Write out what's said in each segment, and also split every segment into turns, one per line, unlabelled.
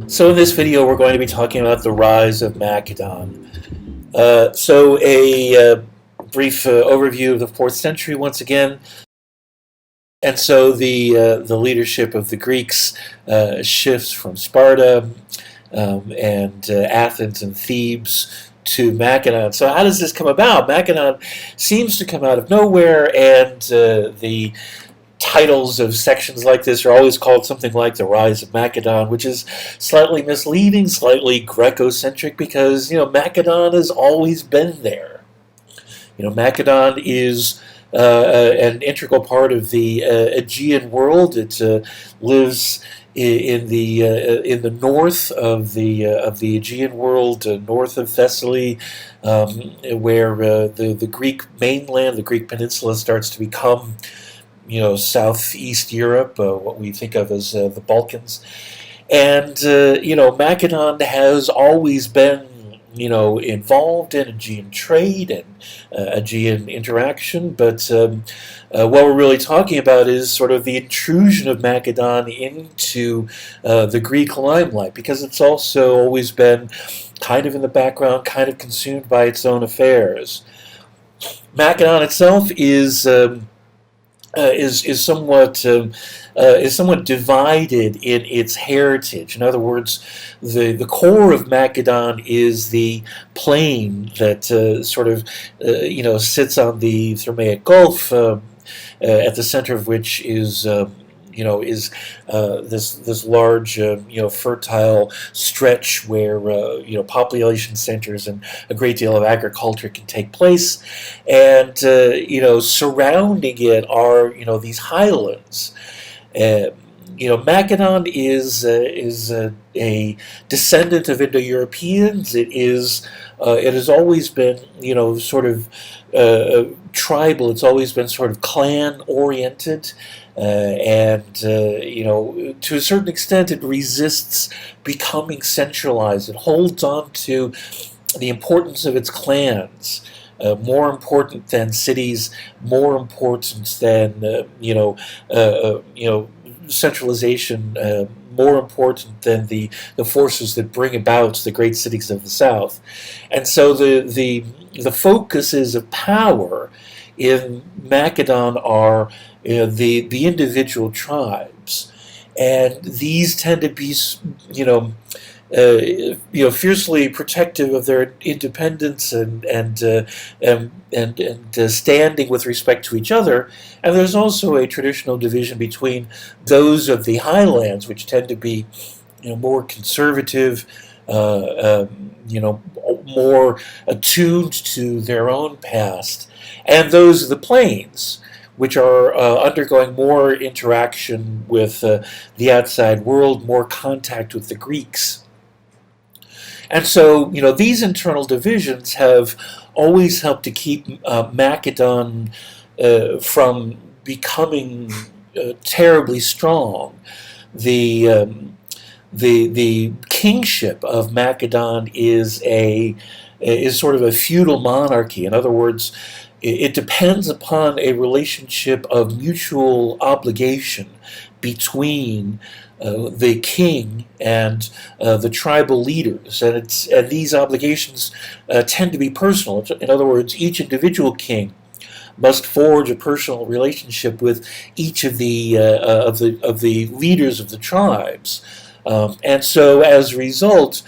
So in this video, we're going to be talking about the rise of Macedon. So a brief overview of the 4th century once again. And so the leadership of the Greeks shifts from Sparta and Athens and Thebes to Macedon. So how does this come about? Macedon seems to come out of nowhere, and the titles of sections like this are always called something like the Rise of Macedon, which is slightly misleading, slightly Greco-centric, because Macedon has always been there. Macedon is an integral part of the Aegean world. It lives in the north of the Aegean world, north of Thessaly, where the Greek mainland, the Greek peninsula, starts to become Southeast Europe, what we think of as the Balkans. And, Macedon has always been, involved in Aegean trade and Aegean interaction. But what we're really talking about is sort of the intrusion of Macedon into the Greek limelight, because it's also always been kind of in the background, kind of consumed by its own affairs. Macedon itself is somewhat divided in its heritage. In other words, the core of Macedon is the plain that sits on the Thermaic Gulf, at the center of which is this large, fertile stretch where population centers and a great deal of agriculture can take place, and surrounding it are these highlands. Macedon is a descendant of Indo-Europeans. It has always been tribal. It's always been sort of clan-oriented, and to a certain extent, it resists becoming centralized. It holds on to the importance of its clans. More important than cities, more important than centralization, more important than the forces that bring about the great cities of the South. And so the focuses of power in Macedon are the individual tribes, and these tend to be fiercely protective of their independence and standing with respect to each other. And there's also a traditional division between those of the highlands, which tend to be more conservative, more attuned to their own past, and those of the plains, which are undergoing more interaction with the outside world, more contact with the Greeks. And so, these internal divisions have always helped to keep Macedon from becoming terribly strong. The kingship of Macedon is sort of a feudal monarchy. In other words, it depends upon a relationship of mutual obligation between the king and the tribal leaders, and these obligations tend to be personal. In other words, each individual king must forge a personal relationship with each of the leaders of the tribes, and so as a result,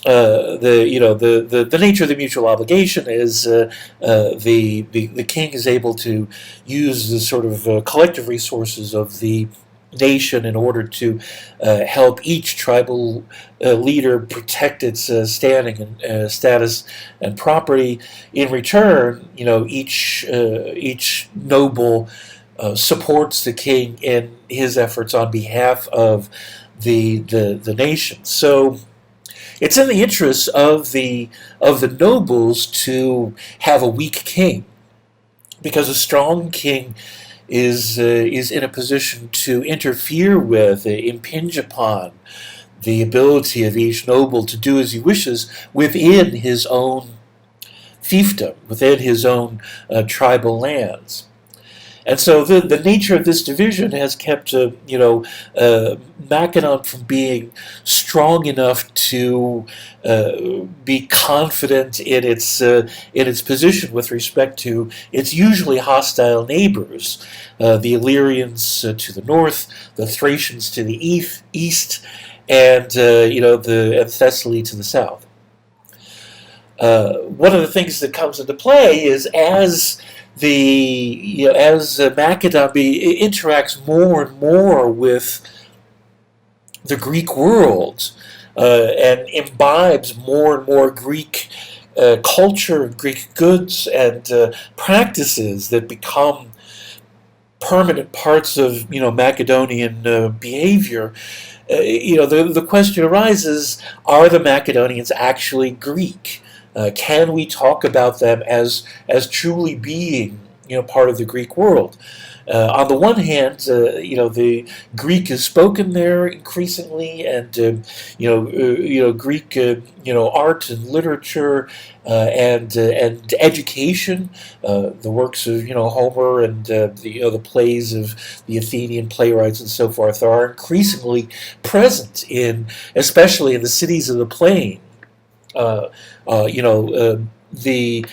the nature of the mutual obligation is the king is able to use the sort of collective resources of the nation in order to help each tribal leader protect its standing and status and property. In return, each noble supports the king in his efforts on behalf of the nation. So it's in the interests of the nobles to have a weak king, because a strong king is in a position to interfere with, impinge upon the ability of each noble to do as he wishes within his own fiefdom, within his own tribal lands. And so the nature of this division has kept Macedon from being strong enough to be confident in its position with respect to its usually hostile neighbors, the Illyrians to the north, the Thracians to the east, and Thessaly to the south. One of the things that comes into play is as Macedon interacts more and more with the Greek world and imbibes more and more Greek culture, Greek goods, and practices that become permanent parts of Macedonian behavior. The question arises: are the Macedonians actually Greek? Can we talk about them as truly being part of the Greek world? On the one hand, the Greek is spoken there increasingly, and Greek art and literature and education, the works of Homer and the plays of the Athenian playwrights and so forth are increasingly present especially in the cities of the plain. The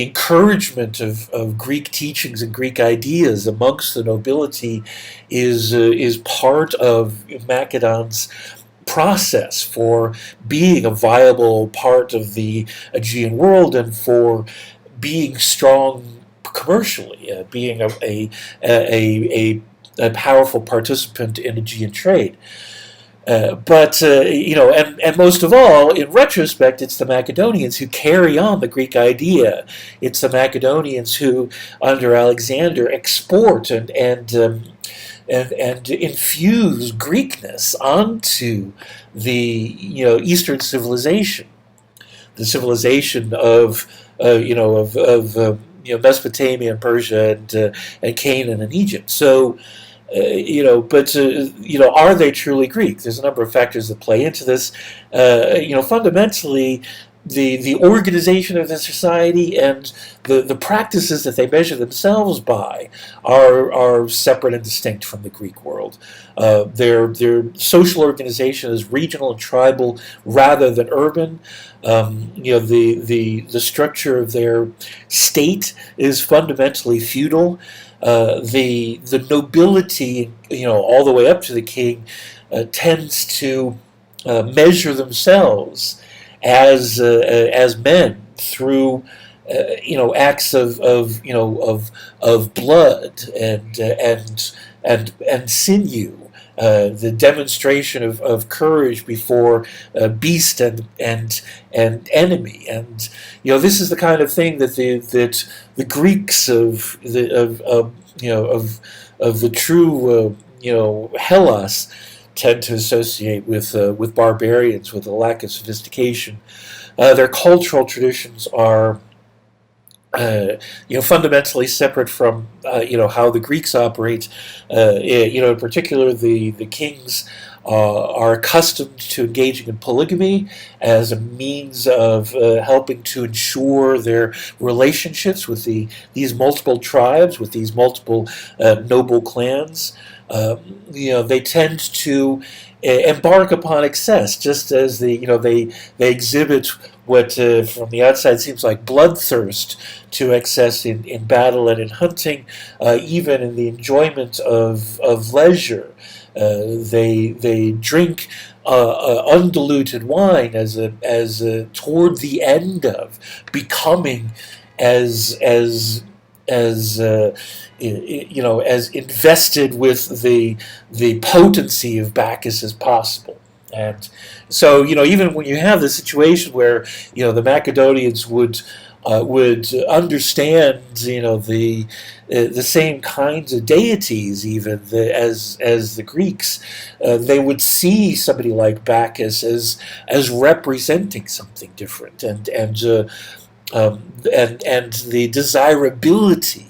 encouragement of Greek teachings and Greek ideas amongst the nobility is part of Macedon's process for being a viable part of the Aegean world and for being strong commercially, being a powerful participant in Aegean trade. And most of all, in retrospect, it's the Macedonians who carry on the Greek idea. It's the Macedonians who, under Alexander, export and infuse Greekness onto the Eastern civilization, the civilization of Mesopotamia and Persia and Canaan and Egypt. So. Are they truly Greek? There's a number of factors that play into this. Fundamentally, the organization of the society and the practices that they measure themselves by are separate and distinct from the Greek world. Their social organization is regional and tribal rather than urban. The structure of their state is fundamentally feudal. The nobility, all the way up to the king, tends to measure themselves as men through acts of blood and sinew. The demonstration of courage before beast and enemy, and this is the kind of thing that the Greeks of the true Hellas tend to associate with barbarians, with a lack of sophistication. Their cultural traditions are fundamentally separate from how the Greeks operate. In particular, the kings are accustomed to engaging in polygamy as a means of helping to ensure their relationships with these multiple tribes, with these multiple noble clans. They tend to embark upon excess, just as they exhibit what from the outside seems like bloodthirst to excess in battle and in hunting, even in the enjoyment of leisure. They drink undiluted wine as toward the end of becoming as invested with the potency of Bacchus as possible. And so, even when you have the situation where, the Macedonians would understand, the same kinds of deities, even as the Greeks, they would see somebody like Bacchus as representing something different, and the desirability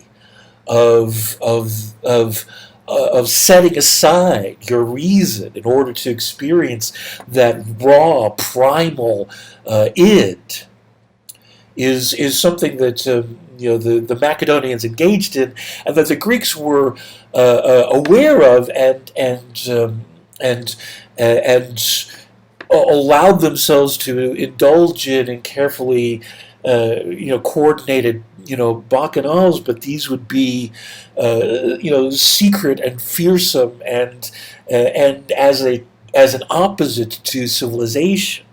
of setting aside your reason in order to experience that raw, primal id is something that the Macedonians engaged in, and that the Greeks were aware of and allowed themselves to indulge in and carefully coordinated bacchanals, but these would be secret and fearsome and as an opposite to civilization.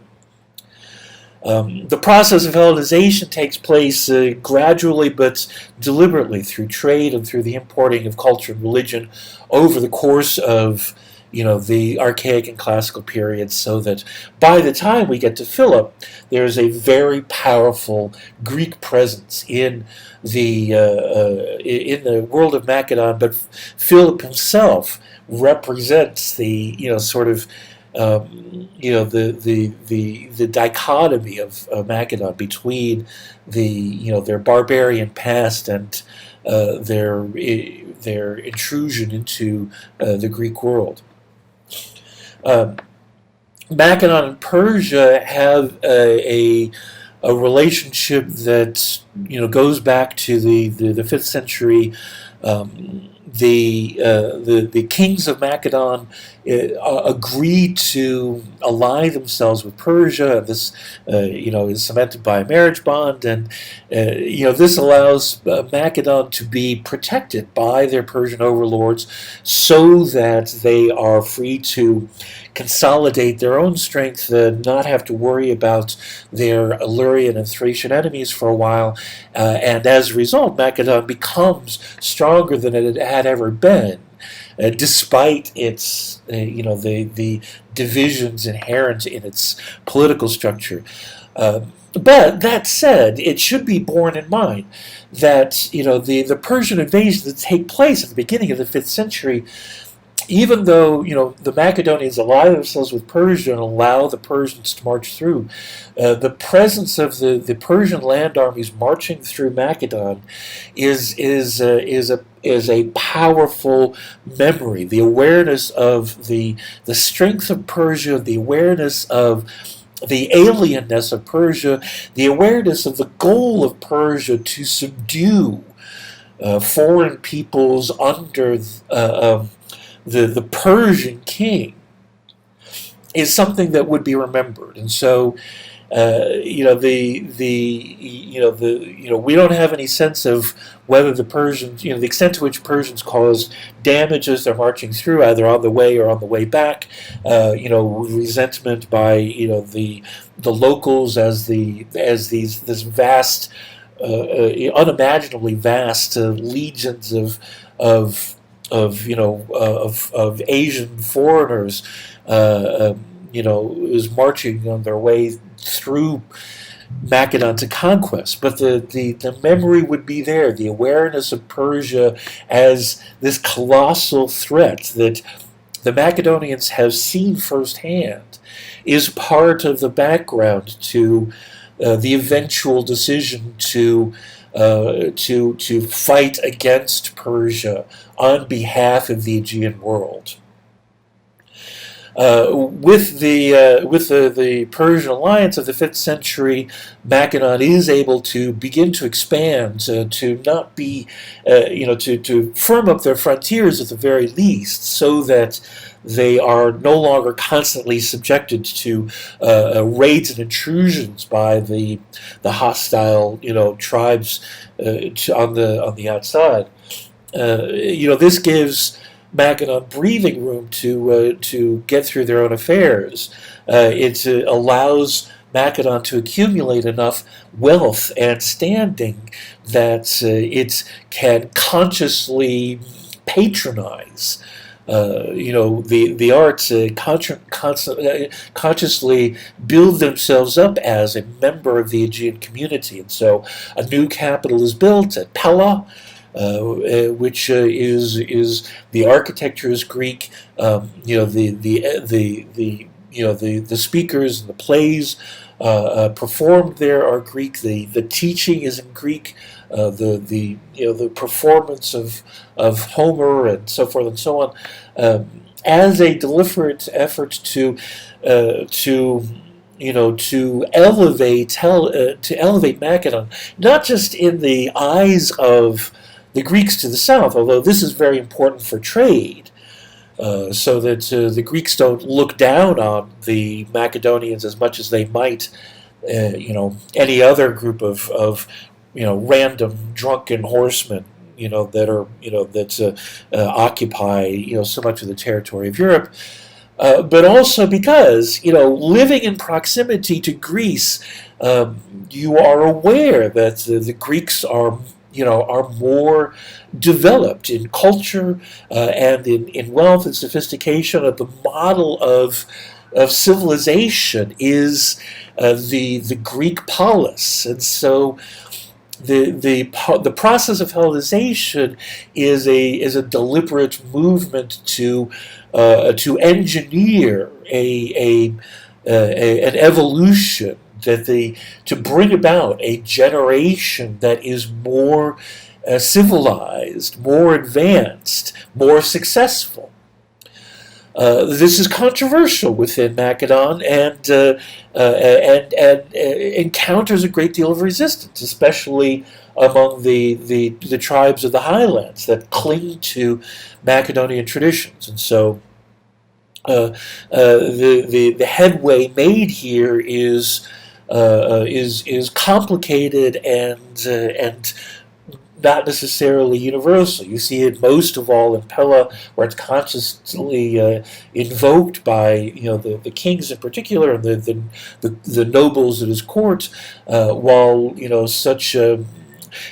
The process of Hellenization takes place gradually but deliberately through trade and through the importing of culture and religion over the course of the archaic and classical periods, so that by the time we get to Philip, there is a very powerful Greek presence in the world of Macedon. But Philip himself represents the the dichotomy of Macedon between their barbarian past and their intrusion into the Greek world. Macedon and Persia have a relationship that goes back to the 5th century. The kings of Macedon agreed to ally themselves with Persia. This is cemented by a marriage bond, and this allows Macedon to be protected by their Persian overlords, so that they are free to consolidate their own strength, not have to worry about their Illyrian and Thracian enemies for a while, and as a result, Macedon becomes stronger than it had ever been, despite its the divisions inherent in its political structure. But that said, it should be borne in mind that the Persian invasions that take place at the beginning of the 5th century, even though the Macedonians ally themselves with Persia and allow the Persians to march through, the presence of the Persian land armies marching through Macedon is a powerful memory. The awareness of the strength of Persia, the awareness of the alienness of Persia, the awareness of the goal of Persia to subdue foreign peoples under the Persian king, is something that would be remembered. And so we don't have any sense of whether the Persians, the extent to which Persians caused damage as they're marching through, either on the way or on the way back. Resentment by the locals as this vast, unimaginably vast legions of Asian foreigners, is marching on their way through Macedon to conquest. But the memory would be there, the awareness of Persia as this colossal threat that the Macedonians have seen firsthand is part of the background to the eventual decision to fight against Persia on behalf of the Aegean world. With the Persian alliance of the 5th century, Macedon is able to begin to expand, to not be, to firm up their frontiers at the very least, so that they are no longer constantly subjected to raids and intrusions by the hostile tribes on the outside. This gives Macedon breathing room to get through their own affairs. It allows Macedon to accumulate enough wealth and standing that it can consciously patronize the arts, consciously build themselves up as a member of the Aegean community. And so a new capital is built at Pella, which is the architecture is Greek. The speakers and the plays performed there are Greek. The teaching is in Greek. The performance of Homer and so forth and so on, as a deliberate effort to to elevate Macedon, not just in the eyes of the Greeks to the south, although this is very important for trade, so that the Greeks don't look down on the Macedonians as much as they might, any other group of random drunken horsemen, that occupy, so much of the territory of Europe. But also because, living in proximity to Greece, you are aware that the Greeks are more developed in culture and in wealth and sophistication. That the model of civilization is the Greek polis, and so the process of Hellenization is a deliberate movement to engineer an evolution to bring about a generation that is more civilized, more advanced, more successful. This is controversial within Macedon and encounters a great deal of resistance, especially among the tribes of the highlands that cling to Macedonian traditions. And so the headway made here is complicated and not necessarily universal. You see it most of all in Pella, where it's consciously invoked by the kings in particular and the nobles at his court, while such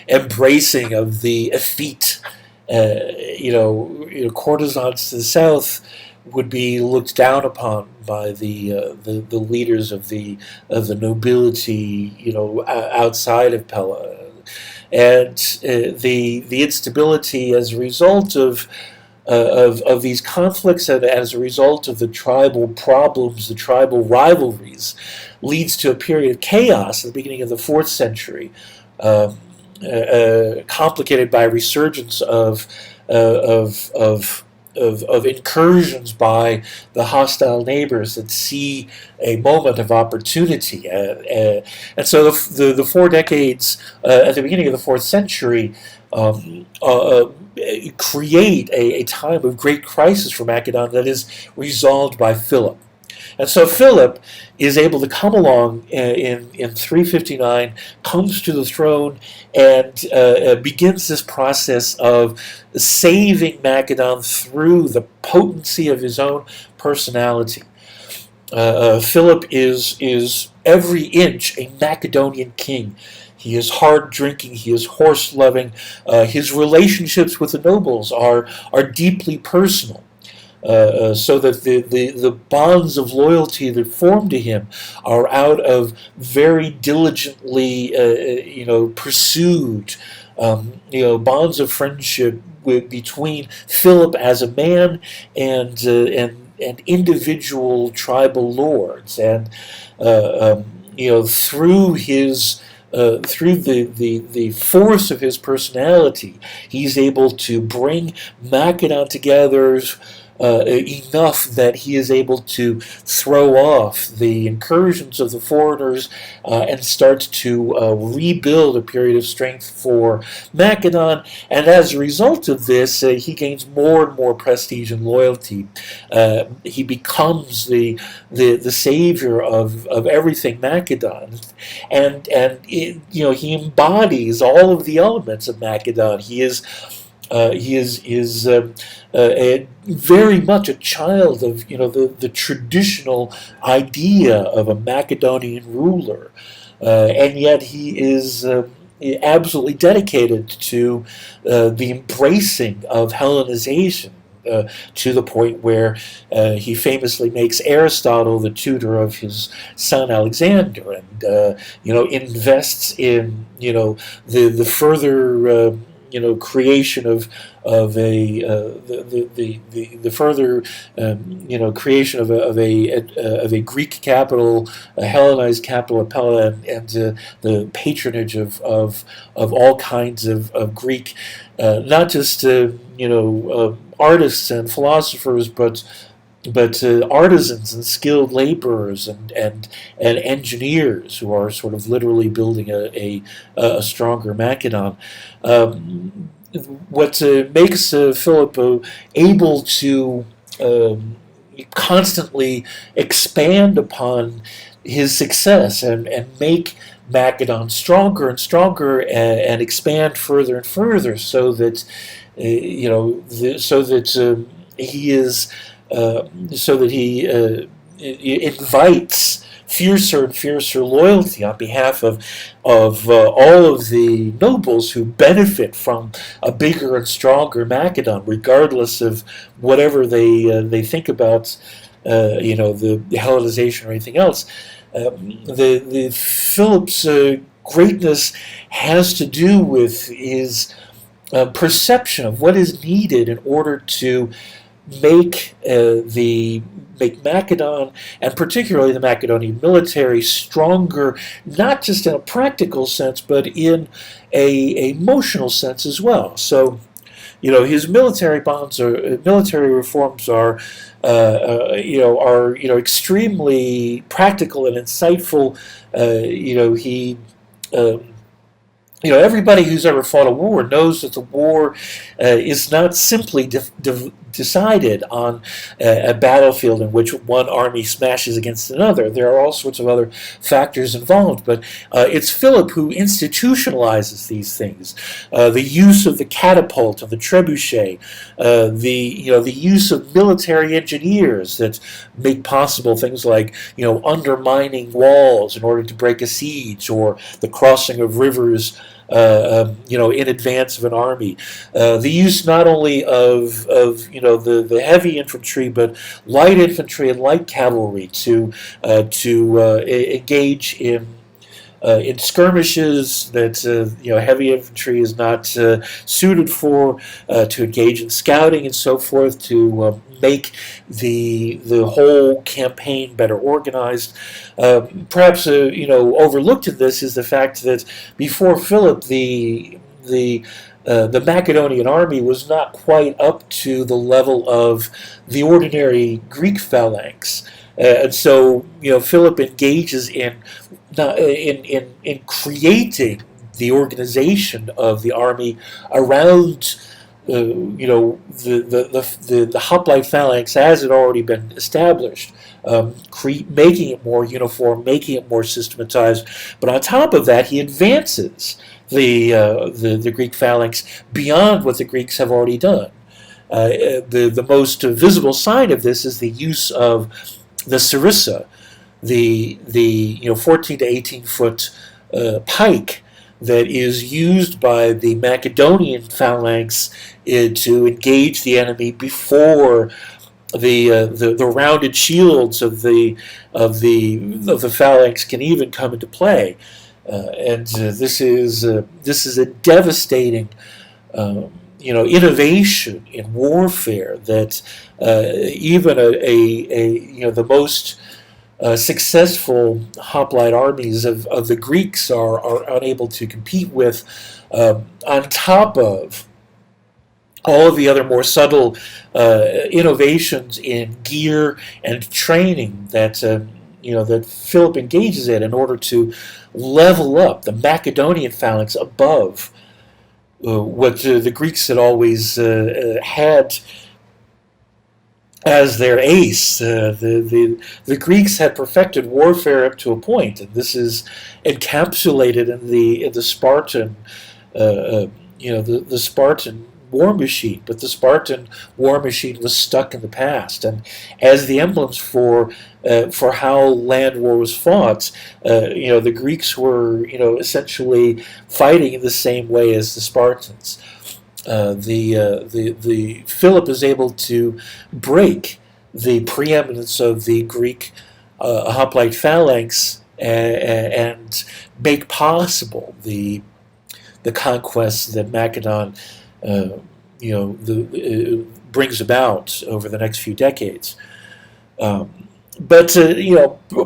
embracing of the effete courtesans to the south would be looked down upon by the leaders of the nobility outside of Pella. And the instability as a result of these conflicts and as a result of the tribal problems, the tribal rivalries, leads to a period of chaos at the beginning of the 4th century, complicated by a resurgence of incursions by the hostile neighbors that see a moment of opportunity. And so the 4 decades at the beginning of the 4th century create a time of great crisis for Macedon that is resolved by Philip. And so Philip is able to come along in 359, comes to the throne, and begins this process of saving Macedon through the potency of his own personality. Philip is every inch a Macedonian king. He is hard drinking. He is horse loving. His relationships with the nobles are deeply personal. So that the bonds of loyalty that form to him are out of very diligently pursued bonds of friendship between Philip as a man and individual tribal lords, and through his through the force of his personality, he's able to bring Macedon together enough that he is able to throw off the incursions of the foreigners and start to rebuild a period of strength for Macedon. And as a result of this, he gains more and more prestige and loyalty. He becomes the savior of everything Macedon, and he embodies all of the elements of Macedon. He is very much a child of the traditional idea of a Macedonian ruler, and yet he is absolutely dedicated to the embracing of Hellenization, to the point where he famously makes Aristotle the tutor of his son Alexander, and invests in the further creation of a the further creation of a Greek capital, a Hellenized capital of Pella, and the patronage of all kinds of Greek, not just artists and philosophers, but but artisans and skilled laborers and engineers who are sort of literally building a stronger Macedon. Um, what makes Philip able to constantly expand upon his success and make Macedon stronger and stronger and expand further and further, so that so that he is so that he invites fiercer and fiercer loyalty on behalf of all of the nobles who benefit from a bigger and stronger Macedon, regardless of whatever they think about the Hellenization or anything else. The Philip's greatness has to do with his perception of what is needed in order to make make Macedon, and particularly the Macedonian military, stronger, not just in a practical sense, but in a emotional sense as well. So, his military military reforms are extremely practical and insightful. He everybody who's ever fought a war knows that the war is not simply decided on a battlefield in which one army smashes against another. There are all sorts of other factors involved, but it's Philip who institutionalizes these things. The use of the catapult and the trebuchet, the use of military engineers that make possible things like undermining walls in order to break a siege, or the crossing of rivers in advance of an army. The use not only of the heavy infantry, but light infantry and light cavalry to engage in skirmishes that heavy infantry is not suited for, to engage in scouting and so forth, to make the whole campaign better organized. Perhaps overlooked in this is the fact that before Philip, the Macedonian army was not quite up to the level of the ordinary Greek phalanx, and so Philip engages in creating the organization of the army around the hoplite phalanx as it had already been established, making it more uniform, making it more systematized. But on top of that, he advances the Greek phalanx beyond what the Greeks have already done. The most visible sign of this is the use of the sarissa, the 14 to 18 foot pike that is used by the Macedonian phalanx to engage the enemy before the rounded shields of the phalanx can even come into play. This is a devastating innovation in warfare that even the most successful hoplite armies of the Greeks are unable to compete with, on top of all of the other more subtle innovations in gear and training that that Philip engages in order to level up the Macedonian phalanx above what the Greeks had always had as their ace. The Greeks had perfected warfare up to a point, and this is encapsulated in the Spartan the Spartan war machine. But the Spartan war machine was stuck in the past, and as the emblems for how land war was fought, the Greeks were essentially fighting in the same way as the Spartans. The Philip is able to break the preeminence of the Greek hoplite phalanx and make possible the conquests that Macedon brings about over the next few decades. But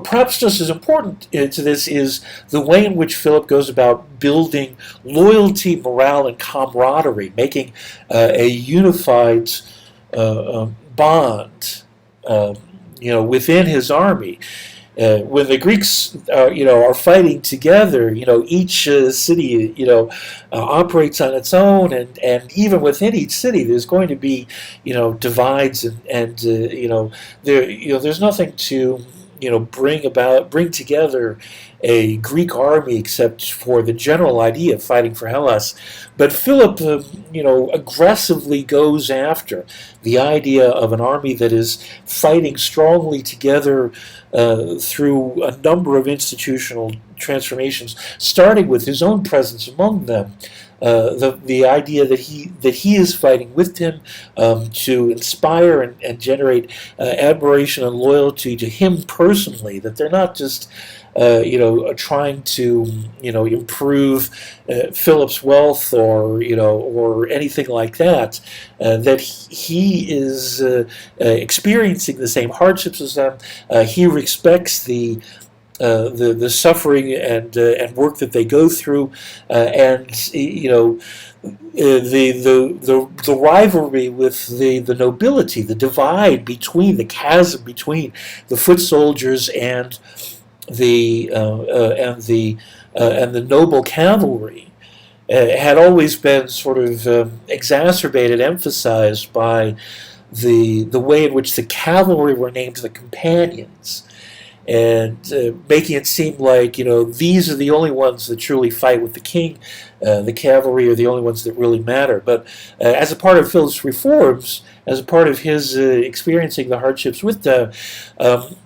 perhaps just as important to this is the way in which Philip goes about building loyalty, morale, and camaraderie, making a unified bond within his army. When the Greeks, are fighting together, each city, operates on its own, and even within each city, there's going to be, divides, and there's nothing to, bring together a Greek army except for the general idea of fighting for Hellas. But Philip, aggressively goes after the idea of an army that is fighting strongly together through a number of institutional transformations, starting with his own presence among them. The idea that he is fighting with him to inspire and generate admiration and loyalty to him personally. That they're not just trying to improve Philip's wealth or anything like that. That he is experiencing the same hardships as them. He respects the suffering and work that they go through, and the rivalry with the nobility, the divide between the chasm between the foot soldiers and the noble cavalry had always been sort of exacerbated, emphasized by the way in which the cavalry were named the companions, and making it seem like these are the only ones that truly fight with the king. The cavalry are the only ones that really matter. But as a part of Philip's reforms, as a part of his experiencing the hardships with them,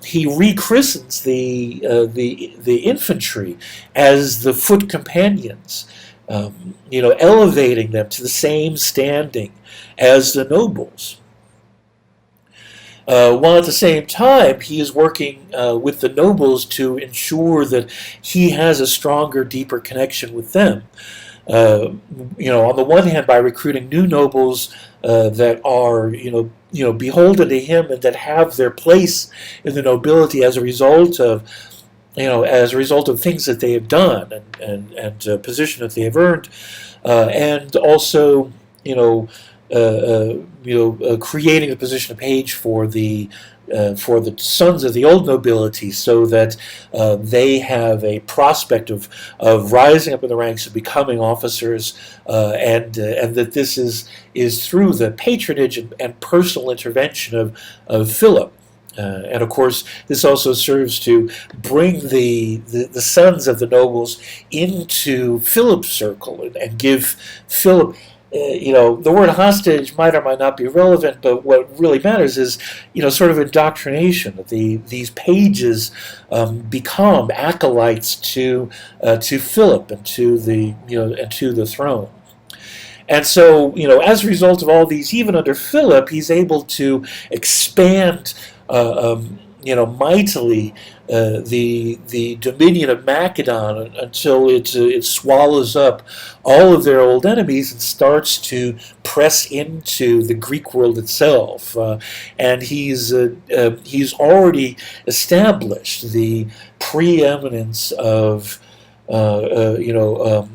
he rechristens the infantry as the foot companions, elevating them to the same standing as the nobles. While at the same time he is working with the nobles to ensure that he has a stronger, deeper connection with them. On the one hand, by recruiting new nobles that are, beholden to him and that have their place in the nobility as a result of, things that they have done and position that they have earned, and also, creating a position of page for the sons of the old nobility, so that they have a prospect of rising up in the ranks and becoming officers, and that this is through the patronage and personal intervention of Philip. And of course, this also serves to bring the sons of the nobles into Philip's circle and give Philip. The word hostage might or might not be relevant, but what really matters is, sort of indoctrination. That these pages become acolytes to Philip and to the throne. And so, as a result of all these, even under Philip, he's able to expand, mightily the dominion of Macedon until it swallows up all of their old enemies and starts to press into the Greek world itself. And he's already established the preeminence of Macedon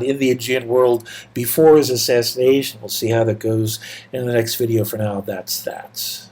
in the Aegean world before his assassination. We'll see how that goes in the next video. For now, that's that.